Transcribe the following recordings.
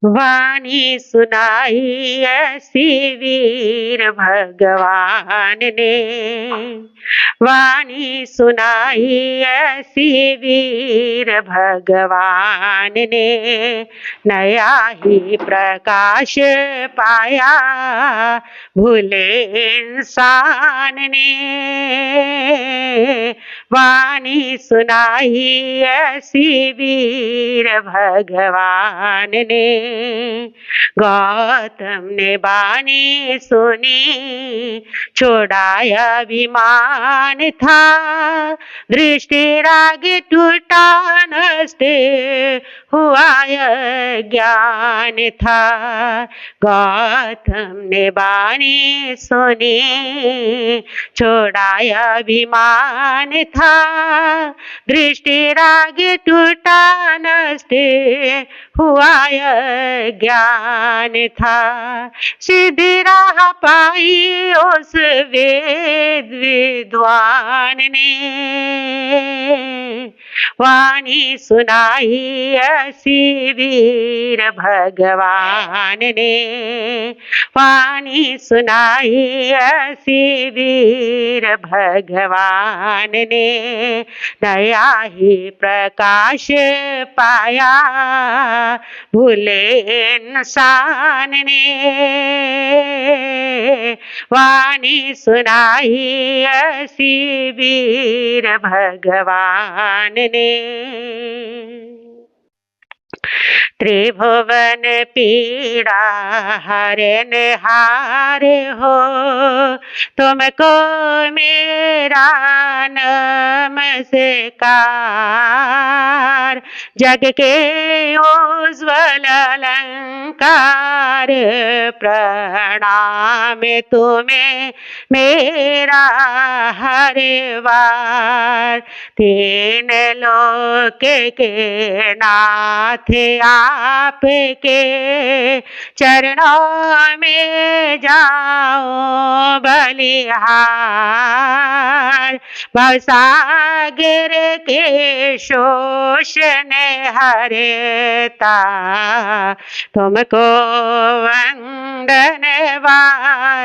वाणी सुनाई ऐसी वीर भगवान ने, वाणी सुनाई ऐसी वीर भगवान ने, नया ही प्रकाश पाया भूले इंसान ने। वाणी सुनाई ऐसी वीर भगवान ने, गौतम ने वाणी सुनी छोड़ाया विमान था, दृष्टि राग टूटा नष्ट हुआ ज्ञान था। गौतम ने वाणी सुनी छोड़ाया विमान था, दृष्टि राग टूटा नष्ट हुआ ज्ञान था। सीधी राह पाई उस वेद विद्वान ने, वाणी सुनाई ऐसी वीर भगवान ने, वाणी सुनाई ऐसी वीर भगवान ने, नया ही प्रकाश पाया भूले इंसान ने। वाणी सुनाई ऐसी वीर भगवान ने। त्रिभुवन पीड़ा हरन हार हो, तुमको मेरा नमस्कार। जग के उज्ज्वल अलंकार प्रणाम तुम्हें मेरा हर बार। तीन लोक के नाथ आपके चरणों में जाओ बलिहार। भवसागर के शोषण हरता तुमको वंदन बारंबार।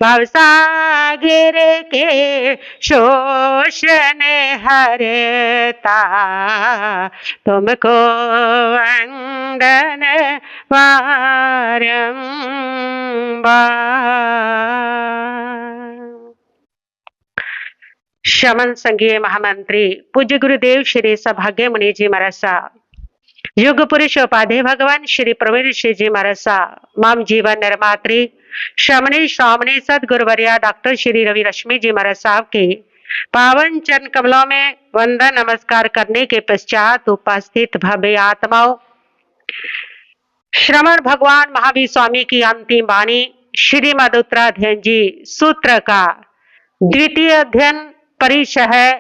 भवसागर के शोषण हरता तुमको वंदन बारंबार। शमन संघीय महामंत्री पूज्य गुरुदेव श्री सौभाग्य मुनि जी महाराज साहब, युग पुरुष उपाध्याय भगवान श्री प्रवीण जी महाराज साहब, माम जीवन निर्मात्री शमनी श्रावणी सदगुरुवर्या डॉक्टर श्री रवि रश्मि जी महाराज साहब के पावन चरण कमलों में वंदन नमस्कार करने के पश्चात उपस्थित भव्य आत्माओं, श्रमण भगवान महावीर स्वामी की अंतिम वाणी श्रीमद उत्तराध्ययन जी सूत्र का द्वितीय अध्ययन परिचय है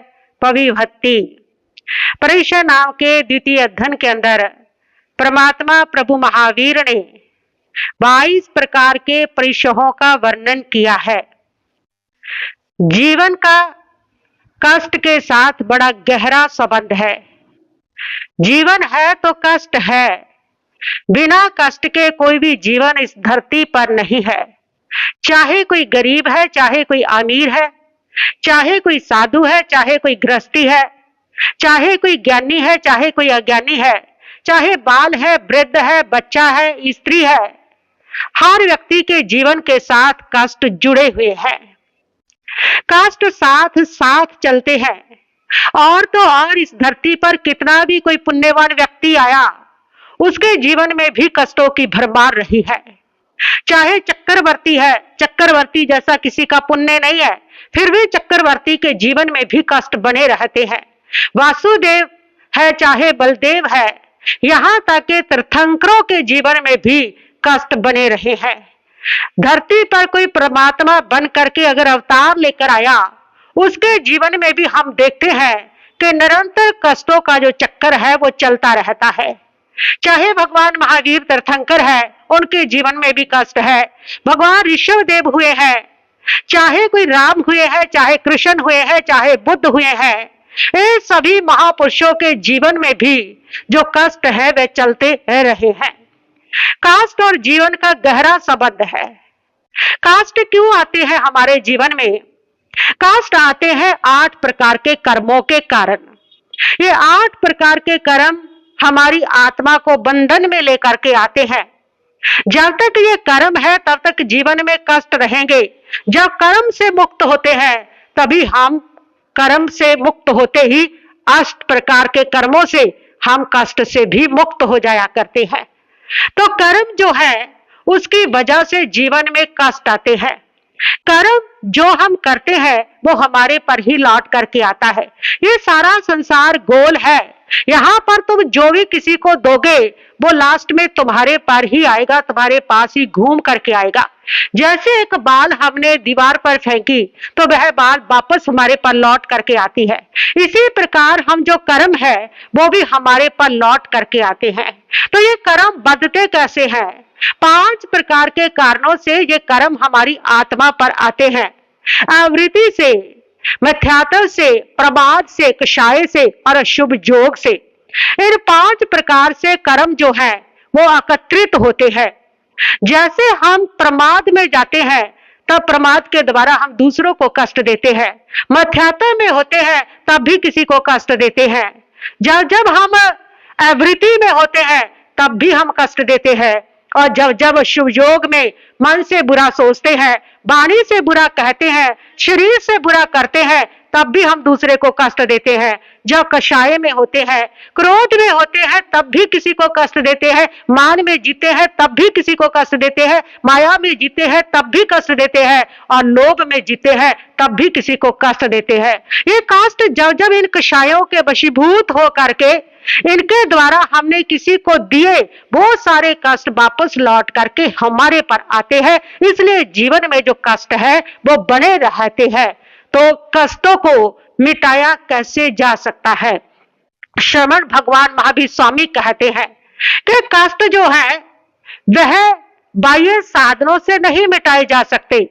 पविभक्ति। परिचय नाम के द्वितीय अध्ययन के अंदर परमात्मा प्रभु महावीर ने 22 प्रकार के परिचयों का वर्णन किया है। जीवन का कष्ट के साथ बड़ा गहरा संबंध है। जीवन है तो कष्ट है, बिना कष्ट के कोई भी जीवन इस धरती पर नहीं है। चाहे कोई गरीब है, चाहे कोई अमीर है, चाहे कोई साधु है, चाहे कोई गृहस्थी है, चाहे कोई ज्ञानी है, चाहे कोई अज्ञानी है, चाहे बाल है, वृद्ध है, बच्चा है, स्त्री है, हर व्यक्ति के जीवन के साथ कष्ट जुड़े हुए हैं। कष्ट साथ साथ चलते हैं। और तो और इस धरती पर कितना भी कोई पुण्यवान व्यक्ति आया, उसके जीवन में भी कष्टों की भरमार रही है। चाहे चक्रवर्ती है, चक्रवर्ती जैसा किसी का पुण्य नहीं है, फिर भी चक्रवर्ती के जीवन में भी कष्ट बने रहते हैं। वासुदेव है चाहे बलदेव है, यहाँ तक के तीर्थंकरों के जीवन में भी कष्ट बने रहे हैं। धरती पर कोई परमात्मा बन करके अगर अवतार लेकर आया, उसके जीवन में भी हम देखते हैं कि निरंतर कष्टों का जो चक्कर है वो चलता रहता है। चाहे भगवान महावीर तीर्थंकर है, उनके जीवन में भी कष्ट है। भगवान ऋषभ देव हुए हैं, चाहे कोई राम हुए हैं, चाहे कृष्ण हुए हैं, चाहे बुद्ध हुए हैं, ये सभी महापुरुषों के जीवन में भी जो कष्ट है वे चलते रहे हैं। कास्ट और जीवन का गहरा संबंध है। कास्ट क्यों आते हैं हमारे जीवन में? कास्ट आते हैं 8 प्रकार के कर्मों के कारण। ये 8 प्रकार के कर्म हमारी आत्मा को बंधन में लेकर के आते हैं। जब तक ये कर्म है तब तक जीवन में कष्ट रहेंगे। जब कर्म से मुक्त होते हैं तभी हम कर्म से मुक्त होते ही 8 प्रकार के कर्मों से हम कष्ट से भी मुक्त हो जाया करते हैं। तो कर्म जो है उसकी वजह से जीवन में कष्ट आते हैं। कर्म जो हम करते हैं वो हमारे पर ही लौट करके आता है। ये सारा संसार गोल है। यहाँ पर तुम जो भी किसी को दोगे वो लास्ट में तुम्हारे पर ही आएगा, तुम्हारे पास ही घूम करके आएगा। जैसे एक बाल हमने दीवार पर फेंकी तो वह बाल वापस हमारे पर लौट करके आती है। इसी प्रकार हम जो कर्म है वो भी हमारे पर लौट करके आते हैं। तो ये कर्म बदते कैसे हैं? 5 प्रकार के कारणों से ये कर्म हमारी आत्मा पर आते हैं। आवृत्ति से, मिथ्यात्व से, प्रमाद से, कषाय से और अशुभ योग से। इन 5 प्रकार से कर्म जो है वो एकत्रित होते हैं। जैसे हम प्रमाद में जाते हैं तब प्रमाद के द्वारा हम दूसरों को कष्ट देते हैं। मिथ्यात्व में होते हैं तब भी किसी को कष्ट देते हैं। जब जब हम आवृत्ति में होते हैं तब भी हम कष्ट देते हैं। और जब जब शुभ योग में मन से बुरा सोचते हैं, वाणी से बुरा कहते हैं, शरीर से बुरा करते हैं तब भी हम दूसरे को कष्ट देते हैं। जब कषाय में होते हैं, क्रोध में होते हैं तब भी किसी को कष्ट देते हैं, मान में जीते हैं तब भी किसी को कष्ट देते हैं, माया में जीते हैं तब भी कष्ट देते हैं और लोभ में जीते हैं तब भी किसी को कष्ट देते हैं। ये कष्ट जब जब इन कषायों के वशीभूत हो करके इनके द्वारा हमने किसी को दिए वो सारे कष्ट वापस लौट करके हमारे पर आते हैं। इसलिए जीवन में जो कष्ट है वो बने रहते हैं। तो कष्टों को मिटाया कैसे जा सकता है? श्रमण भगवान महावीर स्वामी कहते हैं कि कष्ट जो है वह बाह्य साधनों से नहीं मिटाए जा सकते।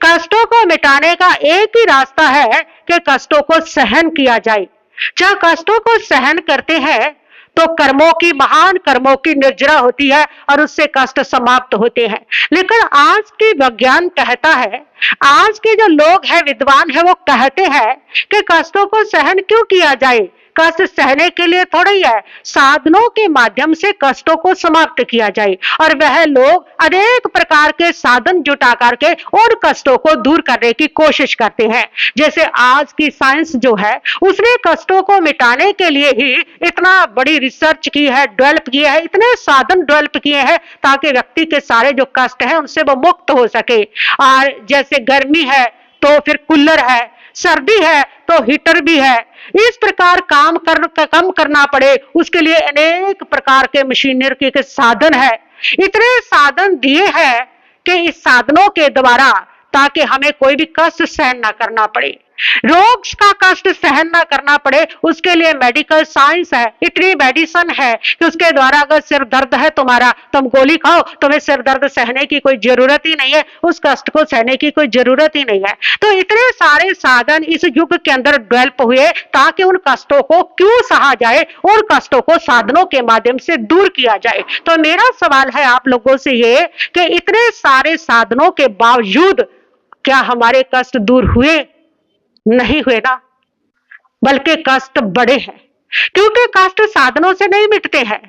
कष्टों को मिटाने का एक ही रास्ता है कि कष्टों को सहन किया जाए। जब कष्टों को सहन करते हैं तो कर्मों की, महान कर्मों की निर्जरा होती है और उससे कष्ट समाप्त होते हैं। लेकिन आज की विज्ञान कहता है, आज के जो लोग हैं, विद्वान है, वो कहते हैं कि कष्टों को सहन क्यों किया जाए? कष्ट सहने के लिए थोड़ा ही है, साधनों के माध्यम से कष्टों को समाप्त किया जाए। और वह लोग अनेक प्रकार के साधन जुटा करके उन कष्टों को दूर करने की कोशिश करते हैं। जैसे आज की साइंस जो है उसने कष्टों को मिटाने के लिए ही इतना बड़ी रिसर्च की है, डेवलप किया है, इतने साधन डेवलप किए हैं ताकि व्यक्ति के सारे जो कष्ट है उनसे वो मुक्त हो सके। और जैसे गर्मी है तो फिर कूलर है, सर्दी है तो हीटर भी है। इस प्रकार कम करना पड़े उसके लिए अनेक प्रकार के मशीनरी के साधन है। इतने साधन दिए हैं कि इस साधनों के द्वारा ताकि हमें कोई भी कष्ट सहन ना करना पड़े, रोग का कष्ट सहन ना करना पड़े, उसके लिए मेडिकल साइंस है, इतनी मेडिसिन है कि उसके द्वारा अगर सिर दर्द है तुम्हारा, तुम गोली खाओ, तुम्हें सिर दर्द सहने की कोई जरूरत ही नहीं है, उस कष्ट को सहने की कोई जरूरत ही नहीं है। तो इतने सारे साधन इस युग के अंदर डेवलप हुए ताकि उन कष्टों को क्यों सहा जाए, उन कष्टों को साधनों के माध्यम से दूर किया जाए। तो मेरा सवाल है आप लोगों से ये कि इतने सारे साधनों के बावजूद क्या हमारे कष्ट दूर हुए? नहीं हुए ना, बल्कि कष्ट बढ़े हैं। क्योंकि कष्ट साधनों से नहीं मिटते हैं।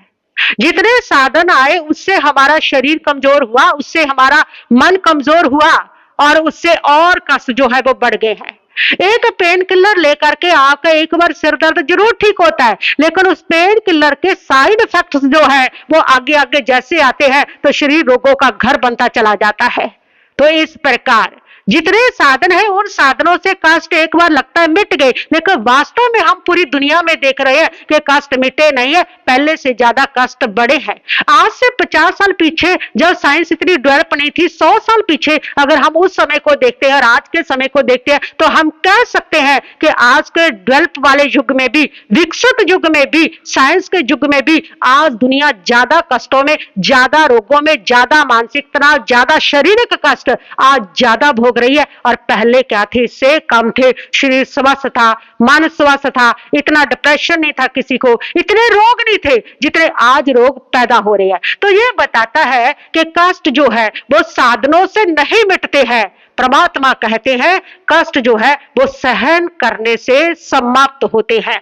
जितने साधन आए उससे हमारा शरीर कमजोर हुआ, उससे हमारा मन कमजोर हुआ और उससे और कष्ट जो है वो बढ़ गए हैं। एक पेन किलर लेकर के आपका एक बार सिर दर्द जरूर ठीक होता है, लेकिन उस पेन किलर के साइड इफेक्ट्स जो है वो आगे आगे जैसे आते हैं तो शरीर रोगों का घर बनता चला जाता है। तो इस प्रकार जितने साधन है उन साधनों से कष्ट एक बार लगता है मिट गए, लेकिन वास्तव में हम पूरी दुनिया में देख रहे हैं कि कष्ट मिटे नहीं है, पहले से ज्यादा कष्ट बढ़े हैं। आज से 50 साल पीछे जब साइंस इतनी डेवलप नहीं थी, 100 साल पीछे अगर हम उस समय को देखते हैं और आज के समय को देखते हैं तो हम कह सकते हैं कि आज के डेवलप वाले युग में भी, विकसित युग में भी, साइंस के युग में भी आज दुनिया ज्यादा कष्टों में, ज्यादा रोगों में, ज्यादा मानसिक तनाव, ज्यादा शारीरिक कष्ट आज ज्यादा भोग भोग रही है, और पहले क्या थी, इससे कम थे। शरीर स्वस्थ था, मन स्वस्थ था, इतना डिप्रेशन नहीं था किसी को, इतने रोग नहीं थे जितने आज रोग पैदा हो रहे हैं। तो ये बताता है कि कष्ट जो है वो साधनों से नहीं मिटते हैं। परमात्मा कहते हैं कष्ट जो है वो सहन करने से समाप्त होते हैं।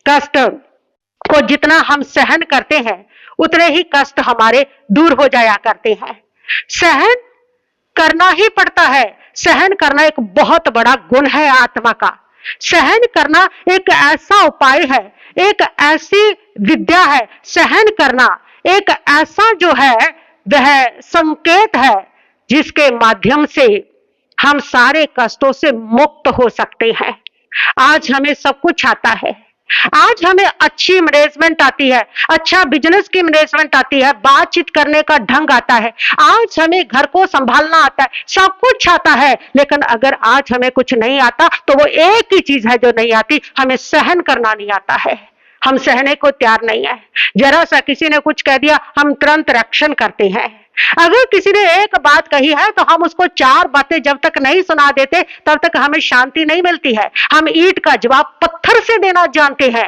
कष्ट को जितना हम सहन करते हैं उतने ही कष्ट हमारे दूर हो जाया करते हैं। सहन करना ही पड़ता है। सहन करना एक बहुत बड़ा गुण है आत्मा का। सहन करना एक ऐसा उपाय है, एक ऐसी विद्या है। सहन करना एक ऐसा जो है वह संकेत है जिसके माध्यम से हम सारे कष्टों से मुक्त हो सकते हैं। आज हमें सब कुछ आता है, आज हमें अच्छी मैनेजमेंट आती है, अच्छा बिजनेस की मैनेजमेंट आती है, बातचीत करने का ढंग आता है, आज हमें घर को संभालना आता है, सब कुछ आता है। लेकिन अगर आज हमें कुछ नहीं आता तो वो एक ही चीज है जो नहीं आती, हमें सहन करना नहीं आता है। हम सहने को तैयार नहीं है। जरा सा किसी ने कुछ कह दिया हम तुरंत रिएक्शन करते हैं। अगर किसी ने एक बात कही है तो हम उसको चार बातें जब तक नहीं सुना देते तब तक हमें शांति नहीं मिलती है। हम ईंट का जवाब पत्थर से देना जानते हैं।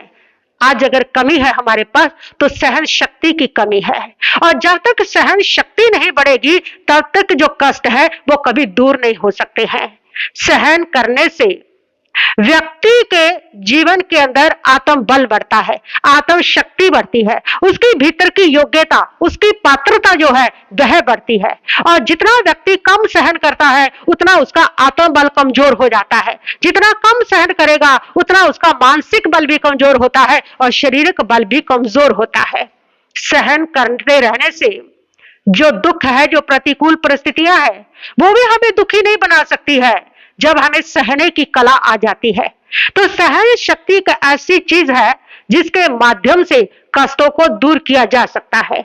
आज अगर कमी है हमारे पास तो सहन शक्ति की कमी है, और जब तक सहन शक्ति नहीं बढ़ेगी तब तक जो कष्ट है वो कभी दूर नहीं हो सकते हैं। सहन करने से व्यक्ति के जीवन के अंदर आत्म बल बढ़ता है, आत्म शक्ति बढ़ती है, उसकी भीतर की योग्यता, उसकी पात्रता जो है वह बढ़ती है। और जितना व्यक्ति कम सहन करता है उतना उसका आत्म बल कमजोर हो जाता है। जितना कम सहन करेगा उतना उसका मानसिक बल भी कमजोर होता है और शारीरिक बल भी कमजोर होता है। सहन करते रहने से जो दुख है, जो प्रतिकूल परिस्थितियां है, वो भी हमें दुखी नहीं बना सकती है। जब हमें सहने की कला आ जाती है तो सहन शक्ति एक ऐसी चीज है जिसके माध्यम से कष्टों को दूर किया जा सकता है।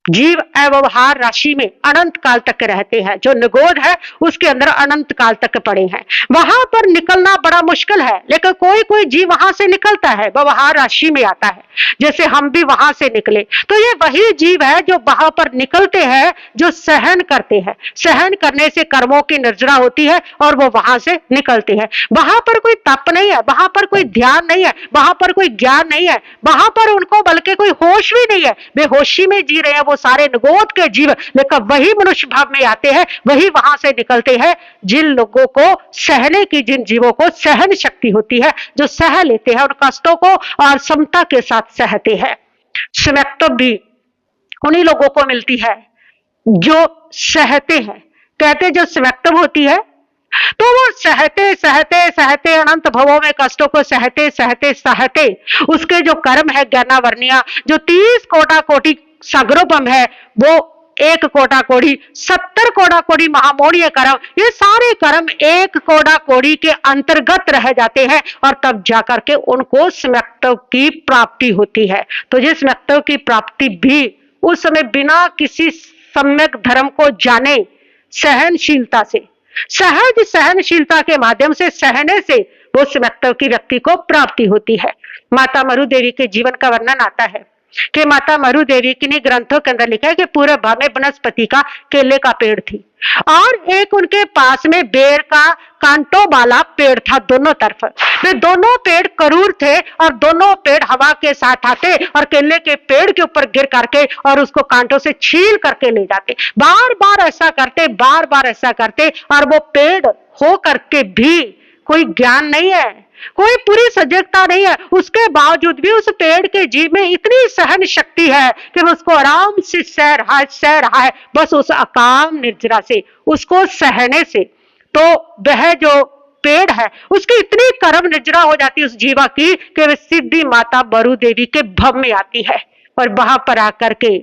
जीव अव्यवहार राशि में अनंत काल तक रहते हैं। जो निगोद है उसके अंदर अनंत काल तक पड़े हैं, वहां पर निकलना बड़ा मुश्किल है। लेकिन कोई कोई जीव वहां से निकलता है, व्यवहार राशि में आता है, जैसे हम भी वहां से निकले। तो ये वही जीव है जो वहां पर निकलते हैं, जो सहन करते हैं। सहन करने से कर्मों की निर्जरा होती है और वो वहां से निकलते हैं। वहां पर कोई तप नहीं है, वहां पर कोई ध्यान नहीं है, वहां पर कोई ज्ञान नहीं है, वहां पर उनको बल्कि कोई होश भी नहीं है, बेहोशी में जी रहे हैं वो सारे निगोद के जीव। लेकिन वही मनुष्य भाव में आते हैं, वही वहां से निकलते हैं जिन लोगों को सहने की, जिन जीवों को सहन शक्ति होती है, जो सह लेते हैं उन कष्टों को और समता के साथ सहते हैं। स्वयत्व भी उन्हीं लोगों को मिलती है जो सहते हैं। कहते जो स्वयत्व होती है तो वो सहते सहते सहते अनंत भवों में कष्टों को सहते सहते सहते उसके जो कर्म है ज्ञानावर्णिया, जो 30 कोटा कोटि सगरोपम है, वो 1 कोटा कोड़ी 70 कोटा कोड़ी महामोड़ीय कर्म, ये सारे कर्म 1 कोटा कोड़ी के अंतर्गत रह जाते हैं और तब जाकर के उनको सम्यक्त्व की प्राप्ति होती है। तो जिस सम्यक्त्व की प्राप्ति भी उस समय बिना किसी सम्यक धर्म को जाने सहनशीलता से, सहज सहनशीलता के माध्यम से सहने से वो सम्यक्त्व की व्यक्ति को प्राप्ति होती है। माता मरु देवी के जीवन का वर्णन आता है कि माता मरु देवी किन्हीं ग्रंथों के अंदर लिखा है कि पूरे भाव में वनस्पति का केले का पेड़ थी और एक उनके पास में बेर का कांटों वाला पेड़ था। दोनों तरफ वे दोनों पेड़ करूर थे और दोनों पेड़ हवा के साथ आते और केले के पेड़ के ऊपर गिर करके और उसको कांटों से छील करके ले जाते। बार बार ऐसा करते, बार बार ऐसा करते, और वो पेड़ हो करके भी कोई ज्ञान नहीं है, कोई पूरी सजगता नहीं है, उसके बावजूद भी उस पेड़ के जीव में इतनी सहन शक्ति है कि वो उसको आराम से सह रहा है बस उस अकाम निर्जरा से, उसको सहने से। तो वह जो पेड़ है उसकी इतनी कर्म निर्जरा हो जाती है उस जीवा की कि वह सिद्धि माता मरु देवी के भव में आती है और वहां पर आकर के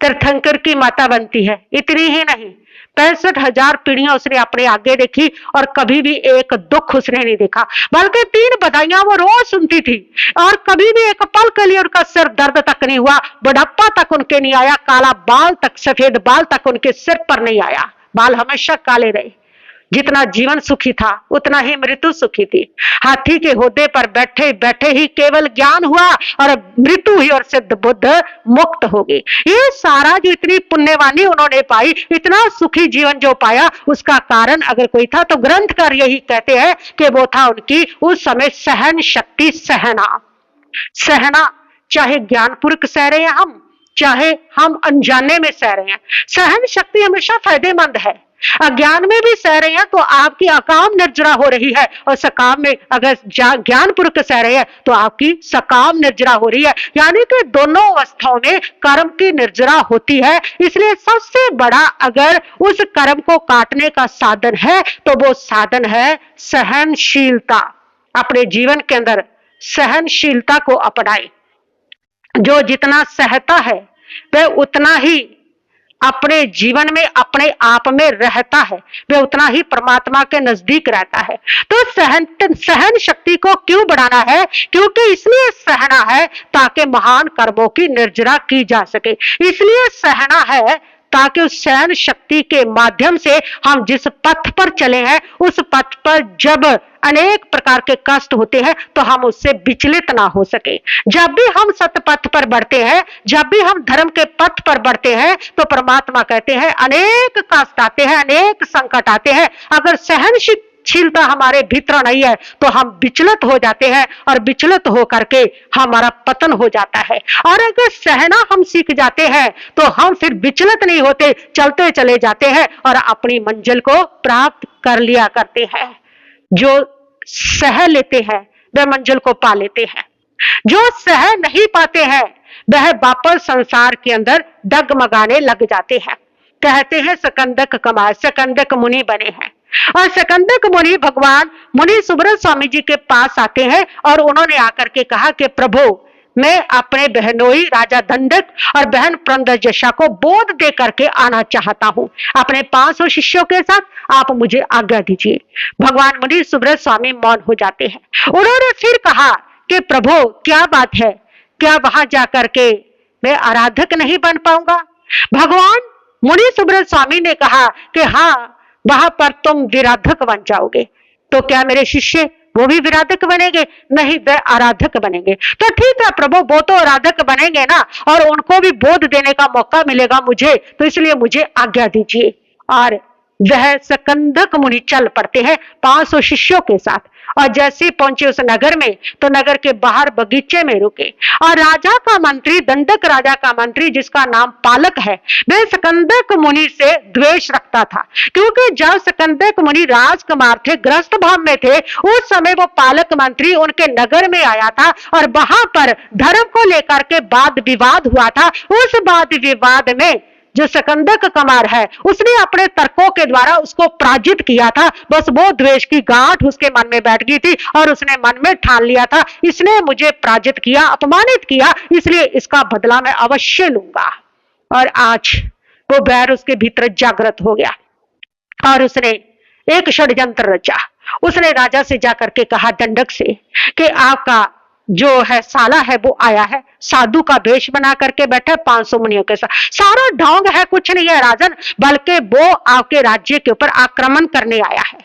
तीर्थंकर की माता बनती है। इतनी ही नहीं, 65,000 पीढ़ियां उसने अपने आगे देखी और कभी भी एक दुख उसने नहीं देखा, बल्कि 3 बधाइयां वो रोज सुनती थी और कभी भी एक पल के लिए उनका सिर दर्द तक नहीं हुआ, बुढ़ापा तक उनके नहीं आया, काला बाल तक, सफेद बाल तक उनके सिर पर नहीं आया, बाल हमेशा काले रहे। जितना जीवन सुखी था उतना ही मृत्यु सुखी थी। हाथी के होदे पर बैठे बैठे ही केवल ज्ञान हुआ और मृत्यु हुई और सिद्ध बुद्ध मुक्त हो गए। ये सारा जो इतनी पुण्यवानी उन्होंने पाई, इतना सुखी जीवन जो पाया, उसका कारण अगर कोई था तो ग्रंथकार यही कहते हैं कि वो था उनकी उस समय सहन शक्ति। सहना चाहे ज्ञानपूर्वक सह रहे हैं हम, चाहे हम अनजाने में सह रहे हैं, सहन शक्ति हमेशा फायदेमंद है। अज्ञान में भी सह रहे हैं तो आपकी अकाम निर्जरा हो रही है, और सकाम में अगर ज्ञानपूर्वक सह रहे हैं तो आपकी सकाम निर्जरा हो रही है। यानी कि दोनों अवस्थाओं में कर्म की निर्जरा होती है। इसलिए सबसे बड़ा अगर उस कर्म को काटने का साधन है तो वो साधन है सहनशीलता। अपने जीवन के अंदर सहनशीलता को अपनाए। जो जितना सहता है वह उतना ही अपने जीवन में अपने आप में रहता है, वह उतना ही परमात्मा के नजदीक रहता है। तो सहन शक्ति को क्यों बढ़ाना है? क्योंकि इसलिए सहना है ताकि महान कर्मों की निर्जरा की जा सके। इसलिए सहना है ताकि उस सहन शक्ति के माध्यम से हम जिस पथ पर चले हैं उस पथ पर जब अनेक प्रकार के कष्ट होते हैं तो हम उससे विचलित ना हो सके। जब भी हम सतपथ पर बढ़ते हैं, जब भी हम धर्म के पथ पर बढ़ते हैं तो परमात्मा कहते हैं अनेक कष्ट आते हैं, अनेक संकट आते हैं। अगर सहनशीलता हमारे भीतर नहीं है तो हम विचलित हो जाते हैं, और विचलित होकर के हमारा पतन हो जाता है। और अगर सहना हम सीख जाते हैं तो हम फिर विचलित नहीं होते, चलते चले जाते हैं और अपनी मंजिल को प्राप्त कर लिया करते हैं। जो सह लेते हैं वह मंजिल को पा लेते हैं, जो सह नहीं पाते हैं वह वापस संसार के अंदर डगमगाने लग जाते हैं। कहते हैं सकंदक कमार, सकंदक मुनि बने हैं। और सकंदक मुनि भगवान मुनि सुब्रत स्वामी जी के पास आते हैं और उन्होंने आकर के कहा कि प्रभु, मैं अपने बहनोई राजा दंडक और बहन पुरंदरजशा को बोध दे करके आना चाहता हूं। अपने 500 शिष्यों के साथ आप मुझे आज्ञा दीजिए। भगवान मुनि सुब्रत स्वामी मौन हो जाते हैं। उन्होंने फिर कहा कि प्रभु क्या बात है, क्या वहां जाकर के मैं आराधक नहीं बन पाऊंगा? भगवान मुनि सुब्रत स्वामी ने कहा कि हाँ, वहां पर तुम विराधक बन जाओगे। तो क्या मेरे शिष्य वो भी विराधक बनेंगे? नहीं, वह आराधक बनेंगे। तो ठीक है प्रभु, वो तो आराधक बनेंगे ना, और उनको भी बोध देने का मौका मिलेगा मुझे, तो इसलिए मुझे आज्ञा दीजिए। और वह सकंदक मुनि चल पड़ते हैं 500 शिष्यों के साथ। और जैसे पहुंचे उस नगर में तो नगर के बाहर बगीचे में रुके, और राजा का मंत्री, दंडक राजा का मंत्री जिसका नाम पालक है, वह सकंदक मुनि से द्वेष रखता था। क्योंकि जब सकंदक मुनि राजकुमार थे, ग्रस्त भाव में थे, उस समय वो पालक मंत्री उनके नगर में आया था और वहां पर धर्म को लेकर के वाद विवाद हुआ था। उस वाद विवाद में जो सकंदक कमार है उसने अपने तर्कों के द्वारा उसको पराजित किया था। बस वो द्वेष की गांठ उसके मन में बैठ गई थी और उसने मन में ठान लिया था, इसने मुझे पराजित किया, अपमानित किया, इसलिए इसका बदला मैं अवश्य लूंगा। और आज वो बैर उसके भीतर जागृत हो गया और उसने एक षड्यंत्र रचा। उसने राजा से जाकर के कहा, दंडक से, कि आपका जो है साला है वो आया है, साधु का वेश बना करके बैठा 500 मुनियों के साथ। सारा ढोंग है, कुछ नहीं है राजन, बल्कि वो आपके राज्य के ऊपर आक्रमण करने आया है।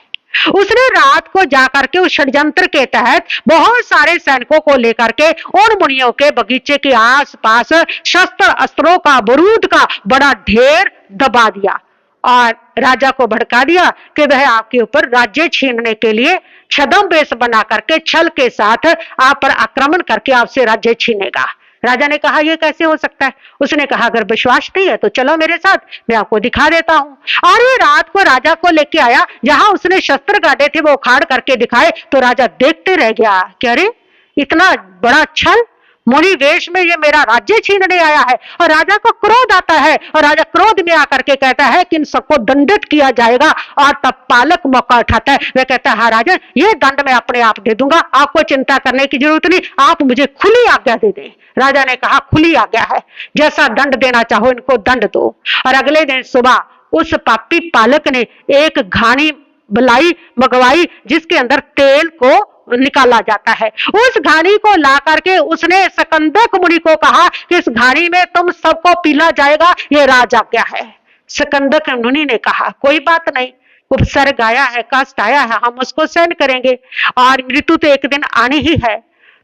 उसने रात को जाकर के उस षड्यंत्र के तहत बहुत सारे सैनिकों को लेकर के उन मुनियों के बगीचे के आसपास शस्त्र अस्त्रों का, बारूद का बड़ा ढेर दबा दिया और राजा को भड़का दिया कि वह आपके ऊपर राज्य छीनने के लिए छद्म वेश बना करके छल के साथ आप पर आक्रमण करके आपसे राज्य छीनेगा। राजा ने कहा, यह कैसे हो सकता है? उसने कहा, अगर विश्वास नहीं है तो चलो मेरे साथ, मैं आपको दिखा देता हूं। और ये रात को राजा को लेके आया, जहां उसने शस्त्र गाड़े थे वो उखाड़ करके दिखाए तो राजा देखते रह गया कि अरे इतना बड़ा छल, मुनि वेश में ये मेरा राज्य छीनने आया है। और राजा को क्रोध आता है और राजा क्रोध में आकर के कहता है कि इन सबको दंडित किया जाएगा। और तब पालक मौका उठाता है, वह कहता है, हाँ राजा, ये दंड मैं अपने आप दे दूंगा, आपको चिंता करने की जरूरत नहीं, आप मुझे खुली आज्ञा दे दें। राजा ने कहा, खुली आज्ञा है, जैसा दंड देना चाहो इनको दंड दो। और अगले दिन सुबह उस पापी पालक ने एक घानी बलाई मंगवाई जिसके अंदर तेल को निकाला जाता है। उस घानी को ला करके उसने सकंदक मुनि को कहा कि इस घानी में तुम सबको पीला जाएगा, ये राज आज्ञा है। सकंदक मुनि ने कहा, कोई बात नहीं, उपसर्ग आया है, कष्ट आया है, हम उसको सहन करेंगे और मृत्यु तो एक दिन आनी ही है।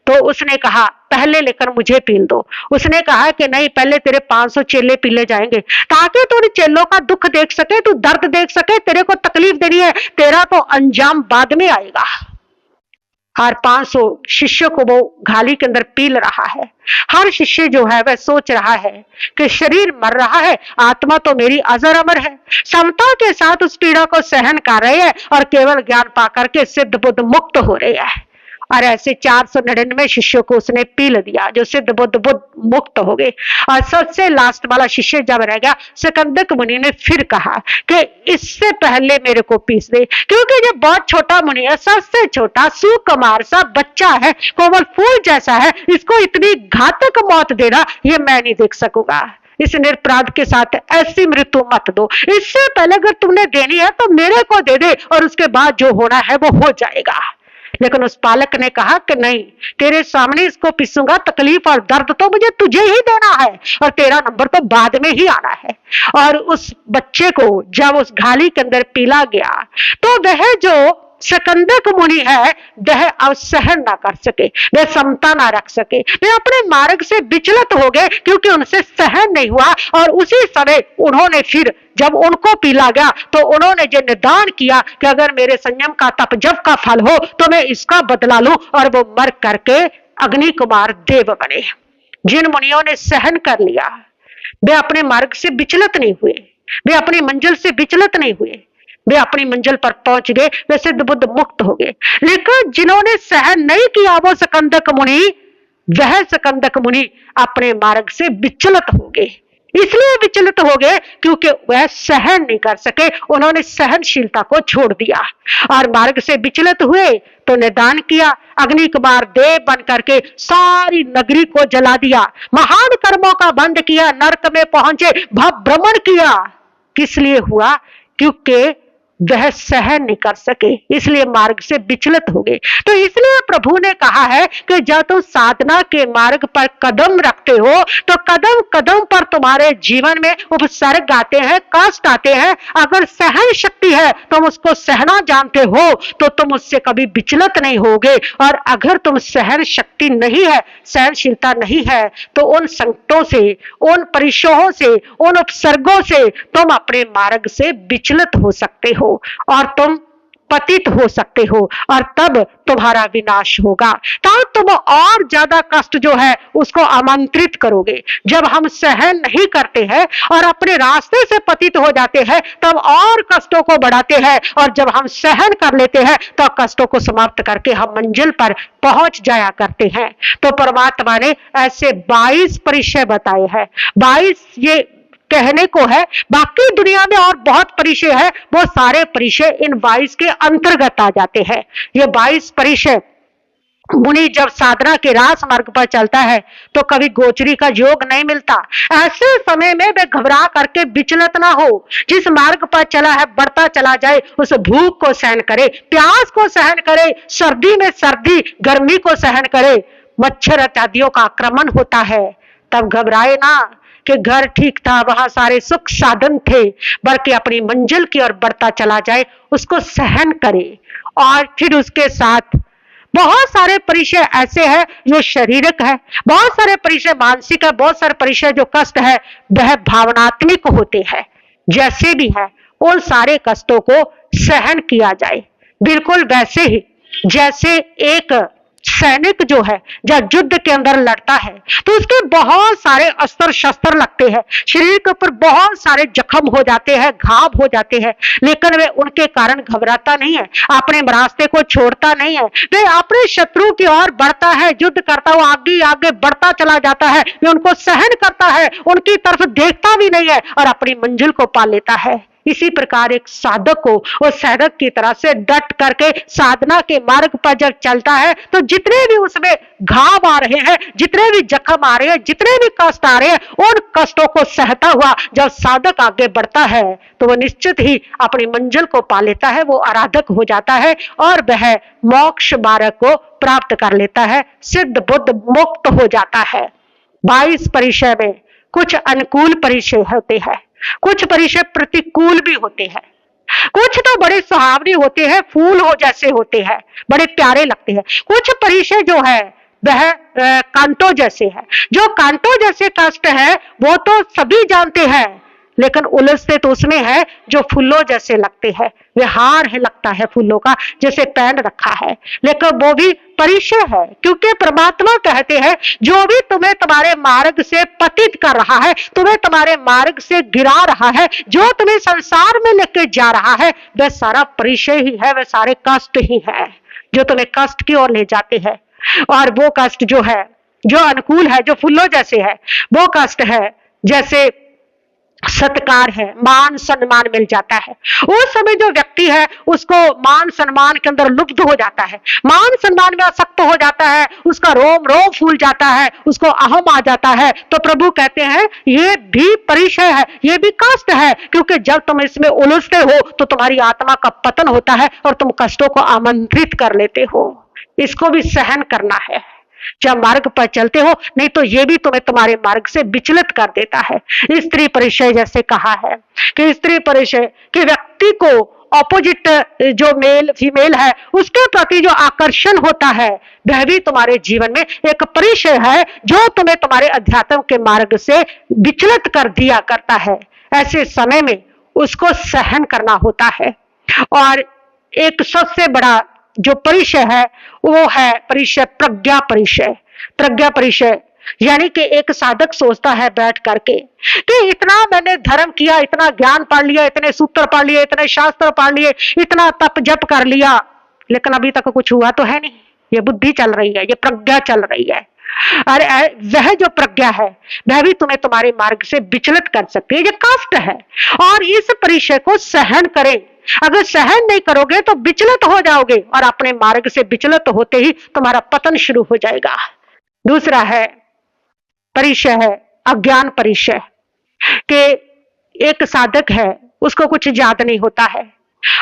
तो उसने कहा पहले लेकर मुझे पील दो। उसने कहा कि नहीं, पहले तेरे 500 चेले पीले जाएंगे ताकि तू उन चेलों का दुख देख सके, तू दर्द देख सके, तेरे को तकलीफ देनी है, तेरा तो अंजाम बाद में आएगा। और 500 शिष्यों को वो घाली के अंदर पील रहा है। हर शिष्य जो है वह सोच रहा है कि शरीर मर रहा है, आत्मा तो मेरी अजर अमर है। समता के साथ उस पीड़ा को सहन कर रहे हैं और केवल ज्ञान पाकर के सिद्ध बुद्ध मुक्त हो रहे हैं। और ऐसे 499 शिष्यों को उसने पील दिया जो सिद्ध बुद्ध मुक्त हो गए। और सबसे लास्ट वाला शिष्य जब रह गया, सकंदक मुनि ने फिर कहा कि इससे पहले मेरे को पीस दे, क्योंकि ये बहुत छोटा मुनि है, सबसे छोटा सुकुमार सा बच्चा है, कोमल फूल जैसा है, इसको इतनी घातक मौत देना ये मैं नहीं देख सकूंगा। इस निरपराध के साथ ऐसी मृत्यु मत दो। इससे पहले अगर तुमने देनी है तो मेरे को दे दे और उसके बाद जो होना है वो हो जाएगा। लेकिन उस पालक ने कहा कि नहीं, तेरे सामने इसको पीसूंगा, तकलीफ और दर्द तो मुझे तुझे ही देना है और तेरा नंबर तो बाद में ही आना है। और उस बच्चे को जब उस घाली के अंदर पीला गया तो वह जो सकंदक मुनि है वह अब सहन ना कर सके, वह समता ना रख सके, वे अपने मार्ग से विचलित हो गए क्योंकि उनसे सहन नहीं हुआ। और उसी समय उन्होंने फिर जब उनको पीला गया तो उन्होंने जो निदान किया कि अगर मेरे संयम का तप जप का फल हो तो मैं इसका बदला लूं, और वो मर करके अग्नि कुमार देव बने। जिन मुनियों ने सहन कर लिया वे अपने मार्ग से विचलित नहीं हुए, वे अपनी मंजिल से विचलित नहीं हुए, वे अपनी मंजिल पर पहुंच गए, वे सिद्ध बुद्ध मुक्त हो गए। लेकिन जिन्होंने सहन नहीं किया वो सकंदक मुनि, वह सकंदक मुनि अपने मार्ग से विचलित हो गए। इसलिए विचलित हो गए क्योंकि वह सहन नहीं कर सके, उन्होंने सहनशीलता को छोड़ दिया और मार्ग से विचलित हुए तो निदान किया, अग्नि कुमार देव बन करके सारी नगरी को जला दिया, महान कर्मों का बंद किया, नरक में पहुंचे, भ्रमण किया। किस लिए हुआ? क्योंकि वह सहन नहीं कर सके, इसलिए मार्ग से विचलित हो गए। तो इसलिए प्रभु ने कहा है कि जब तुम साधना के मार्ग पर कदम रखते हो तो कदम कदम पर तुम्हारे जीवन में उपसर्ग आते हैं, कष्ट आते हैं। अगर सहन शक्ति है, तुम उसको सहना जानते हो तो तुम उससे कभी विचलित नहीं होगे। और अगर तुम सहन शक्ति नहीं है, सहनशीलता नहीं है, तो उन संकटों से, उन परीक्षाओं से, उन उपसर्गों से तुम अपने मार्ग से विचलित हो सकते हो और तुम पतित हो सकते हो और तब तुम्हारा विनाश होगा। तब तुम और ज्यादा कष्ट जो है उसको आमंत्रित करोगे। जब हम सहन नहीं करते हैं और अपने रास्ते से पतित हो जाते हैं तब और कष्टों को बढ़ाते हैं, और जब हम सहन कर लेते हैं तो कष्टों को समाप्त करके हम मंजिल पर पहुंच जाया करते हैं। तो परमात्मा ने ऐसे 22 परिचय बताए हैं। 22 ये कहने को है, बाकी दुनिया में और बहुत परिचय है, वो सारे परिचय इन 22 के अंतर्गत आ जाते हैं। ये 22 परिचय मुनि जब साधना के रास मार्ग पर चलता है तो कभी गोचरी का योग नहीं मिलता। ऐसे समय में वे घबरा करके विचलित ना हो, जिस मार्ग पर चला है बढ़ता चला जाए, उस भूख को सहन करे, प्यास को सहन करे, सर्दी में सर्दी, गर्मी को सहन करे। मच्छर इत्यादियों का आक्रमण होता है तब घबराए ना कि घर ठीक था, वहां सारे सुख साधन थे, बल्कि अपनी मंजिल की ओर बढ़ता चला जाए, उसको सहन करे। और फिर उसके साथ बहुत सारे परिचय ऐसे हैं जो शारीरिक है, बहुत सारे परिचय मानसिक है, बहुत सारे परिचय जो कष्ट है वह भावनात्मक होते हैं। जैसे भी है उन सारे कष्टों को सहन किया जाए, बिल्कुल वैसे ही जैसे एक सैनिक जो है जब युद्ध के अंदर लड़ता है तो उसके बहुत सारे अस्त्र शस्त्र लगते हैं, शरीर के ऊपर बहुत सारे जख्म हो जाते हैं, घाव हो जाते हैं, लेकिन वे उनके कारण घबराता नहीं है, अपने रास्ते को छोड़ता नहीं है, वे अपने शत्रु की ओर बढ़ता है, युद्ध करता हुआ आगे आगे बढ़ता चला जाता है, वे उनको सहन करता है, उनकी तरफ देखता भी नहीं है और अपनी मंजिल को पा लेता है। इसी प्रकार एक साधक को वो साधक की तरह से डट करके साधना के मार्ग पर जब चलता है तो जितने भी उसमें घाव आ रहे हैं, जितने भी जख्म आ रहे हैं, जितने भी कष्ट आ रहे हैं, उन कष्टों को सहता हुआ जब साधक आगे बढ़ता है तो वह निश्चित ही अपनी मंजिल को पा लेता है, वो आराधक हो जाता है और वह मोक्ष मार्ग को प्राप्त कर लेता है, सिद्ध बुद्ध मुक्त हो जाता है। 22 परिचय में कुछ अनुकूल परिचय होते हैं, कुछ परिचय प्रतिकूल भी होते हैं। कुछ तो बड़े सुहावने होते हैं, फूल हो जैसे होते हैं, बड़े प्यारे लगते हैं। कुछ परिचय जो है वह कांटों जैसे है। जो कांटों जैसे कष्ट है वो तो सभी जानते हैं, लेकिन उलझते तो उसमें है जो फूलों जैसे लगते हैं। वे हार है लगता है फूलों का जैसे पहन रखा है, लेकिन वो भी परिचय है, क्योंकि परमात्मा कहते हैं जो भी तुम्हें तुम्हारे मार्ग से पतित कर रहा है, तुम्हें तुम्हारे मार्ग से गिरा रहा है, जो तुम्हें संसार में लेके जा रहा है, वह सारा परिचय ही है, वह सारे कष्ट ही है जो तुम्हें कष्ट की ओर ले जाते हैं। और वो कष्ट जो है, जो अनुकूल है, जो फूलों जैसे है, वो कष्ट है जैसे सत्कार है, मान सम्मान मिल जाता है। उस समय जो व्यक्ति है उसको मान सम्मान के अंदर लुप्त हो जाता है, मान सम्मान में आसक्त हो जाता है, उसका रोम रोम फूल जाता है, उसको अहम आ जाता है। तो प्रभु कहते हैं ये भी परिचय है, ये भी कष्ट है, क्योंकि जब तुम इसमें उलझते हो तो तुम्हारी आत्मा का पतन होता है और तुम कष्टों को आमंत्रित कर लेते हो। इसको भी सहन करना है जब मार्ग पर चलते हो, नहीं तो ये भी तुम्हें तुम्हारे मार्ग से विचलित कर देता है। स्त्री परिचय जैसे कहा है कि स्त्री परिचय के व्यक्ति को ऑपोजिट जो मेल फीमेल है उसके प्रति जो आकर्षण होता है वह भी तुम्हारे जीवन में एक परिचय है जो तुम्हें तुम्हारे अध्यात्म के मार्ग से विचलित कर दिया करता है। ऐसे समय में उसको सहन करना होता है। और एक सबसे बड़ा जो परिचय है वो है परिचय प्रज्ञा परिचय। प्रज्ञा परिचय यानी कि एक साधक सोचता है बैठ करके कि इतना मैंने धर्म किया, इतना ज्ञान पढ़ लिया, इतने सूत्र पढ़ लिए, इतने शास्त्र पढ़ लिए, इतना तप जप कर लिया, लेकिन अभी तक कुछ हुआ तो है नहीं। ये बुद्धि चल रही है, ये प्रज्ञा चल रही है। अरे वह जो प्रज्ञा है वह भी तुम्हें तुम्हारे मार्ग से विचलित कर सकती है। ये कष्ट है और इस परिचय को सहन करें। अगर सहन नहीं करोगे तो विचलित हो जाओगे और अपने मार्ग से विचलित होते ही तुम्हारा पतन शुरू हो जाएगा। दूसरा है परिचय है अज्ञान परिचय कि एक साधक है उसको कुछ याद नहीं होता है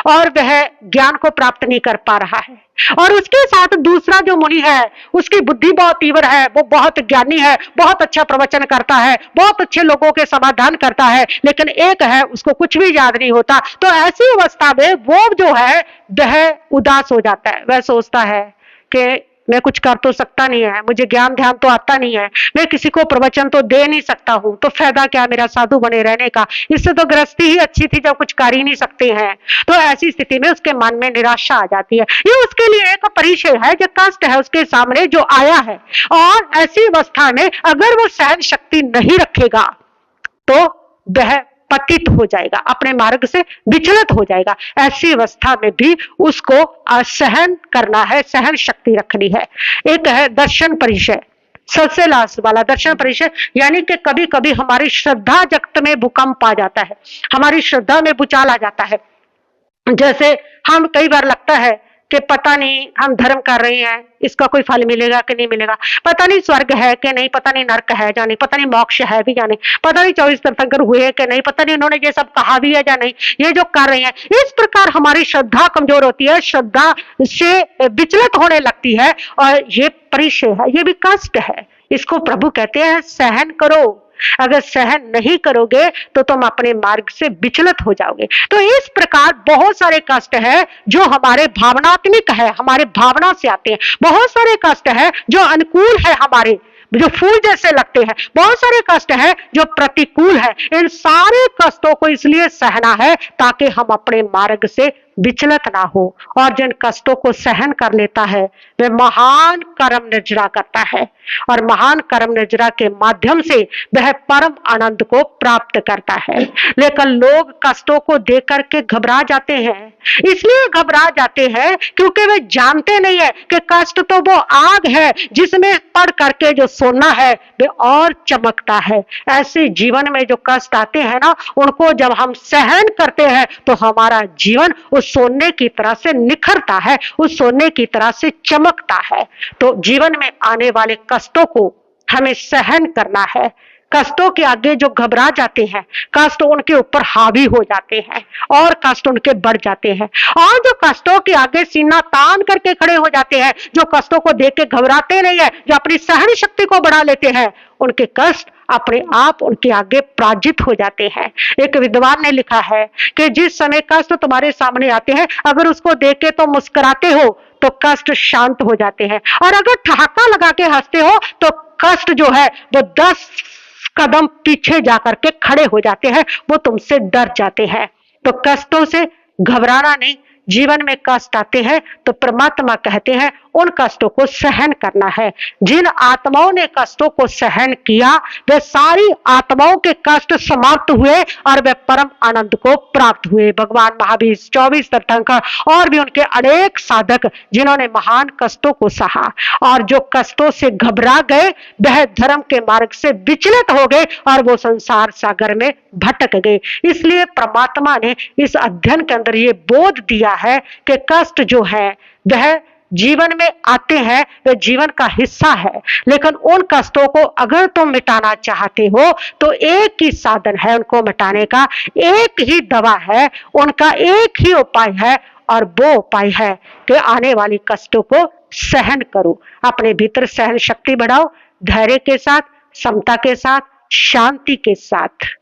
और वह ज्ञान को प्राप्त नहीं कर पा रहा है, और उसके साथ दूसरा जो मुनि है उसकी बुद्धि बहुत तीव्र है, वो बहुत ज्ञानी है, बहुत अच्छा प्रवचन करता है, बहुत अच्छे लोगों के समाधान करता है, लेकिन एक है उसको कुछ भी याद नहीं होता। तो ऐसी अवस्था में वो जो है वह उदास हो जाता है। वह सोचता है कि मैं कुछ कर तो सकता नहीं है, मुझे ज्ञान ध्यान तो आता नहीं है, मैं किसी को प्रवचन तो दे नहीं सकता हूं, तो फायदा क्या मेरा साधु बने रहने का, इससे तो गृहस्थी ही अच्छी थी जब कुछ कर ही नहीं सकते हैं। तो ऐसी स्थिति में उसके मन में निराशा आ जाती है। ये उसके लिए एक परिचय है, जो कष्ट है उसके सामने जो आया है। और ऐसी अवस्था में अगर वो सहन शक्ति नहीं रखेगा तो वह पतित हो जाएगा, अपने मार्ग से विचलित हो जाएगा। ऐसी अवस्था में भी उसको सहन करना है, सहन शक्ति रखनी है। एक है दर्शन परिचय, सबसे लास्ट वाला दर्शन परिचय, यानी कि कभी कभी हमारी श्रद्धा जगत में भूकंप आ जाता है, हमारी श्रद्धा में भूचाल आ जाता है। जैसे हम कई बार लगता है कि पता नहीं हम धर्म कर रहे हैं, इसका कोई फल मिलेगा कि नहीं मिलेगा, पता नहीं स्वर्ग है कि नहीं, पता नहीं नरक है या नहीं, पता नहीं मोक्ष है भी या नहीं, पता नहीं 24 तीर्थंकर हुए कि नहीं, पता नहीं उन्होंने ये सब कहा भी है या नहीं, ये जो कर रहे हैं। इस प्रकार हमारी श्रद्धा कमजोर होती है, श्रद्धा से विचलित होने लगती है, और ये परिचय है, ये भी कष्ट है। इसको प्रभु कहते हैं सहन करो। अगर सहन नहीं करोगे तो तुम अपने मार्ग से विचलित हो जाओगे। तो इस प्रकार बहुत सारे कष्ट है जो हमारे भावनात्मक है, हमारे भावना से आते हैं। बहुत सारे कष्ट है जो अनुकूल है, हमारे जो फूल जैसे लगते हैं। बहुत सारे कष्ट है जो प्रतिकूल है। इन सारे कष्टों को इसलिए सहना है ताकि हम अपने मार्ग से विचलित ना हो। और जिन कष्टों को सहन कर लेता है वह महान कर्म निर्जरा करता है, और महान कर्म निर्जरा के माध्यम से वह परम आनंद को प्राप्त करता है। लेकिन लोग कष्टों को देख करके घबरा जाते हैं। इसलिए घबरा जाते हैं क्योंकि वे जानते नहीं है कि कष्ट तो वो आग है जिसमें पड़ करके जो सोना है वे और चमकता है। ऐसे जीवन में जो कष्ट आते हैं ना, उनको जब हम सहन करते हैं तो हमारा जीवन उस सोने की तरह से निखरता है, उस सोने की तरह से चमकता है। तो जीवन में आने वाले कष्टों को हमें सहन करना है। कष्टों के आगे जो घबरा जाते हैं, कष्ट उनके ऊपर हावी हो जाते हैं और कष्ट उनके बढ़ जाते हैं। और जो कष्टों के आगे सीना तान करके खड़े हो जाते हैं, जो कष्टों को देख के घबराते नहीं है, जो अपनी सहन शक्ति को बढ़ा लेते हैं, उनके कष्ट अपने आप उनके आगे पराजित हो जाते हैं। एक विद्वान ने लिखा है कि जिस समय कष्ट तुम्हारे सामने आते हैं, अगर उसको देख के तुम मुस्कुराते हो तो कष्ट शांत हो जाते हैं, और अगर ठहाका लगा के हंसते हो तो कष्ट जो है वो 10 कदम पीछे जाकर के खड़े हो जाते हैं, वो तुमसे डर जाते हैं। तो कष्टों से घबराना नहीं। जीवन में कष्ट आते हैं तो परमात्मा कहते हैं उन कष्टों को सहन करना है। जिन आत्माओं ने कष्टों को सहन किया, वे सारी आत्माओं के कष्ट समाप्त हुए और वे परम आनंद को प्राप्त हुए। भगवान महावीर, 24 तीर्थंकर और भी उनके अनेक साधक जिन्होंने महान कष्टों को सहा और जो कष्टों से घबरा गए, वह धर्म के मार्ग से विचलित हो गए और वो संसार सागर में भटक गए। इसलिए परमात्मा ने इस अध्ययन के अंदर ये बोध दिया है कि कष्ट जो है वह जीवन में आते हैं, वह जीवन का हिस्सा है, लेकिन उन कष्टों को अगर तुम मिटाना चाहते हो तो एक ही साधन है उनको मिटाने का, एक ही दवा है, उनका एक ही उपाय है, और वो उपाय है कि आने वाली कष्टों को सहन करो। अपने भीतर सहन शक्ति बढ़ाओ, धैर्य के साथ, समता के साथ, शांति के साथ।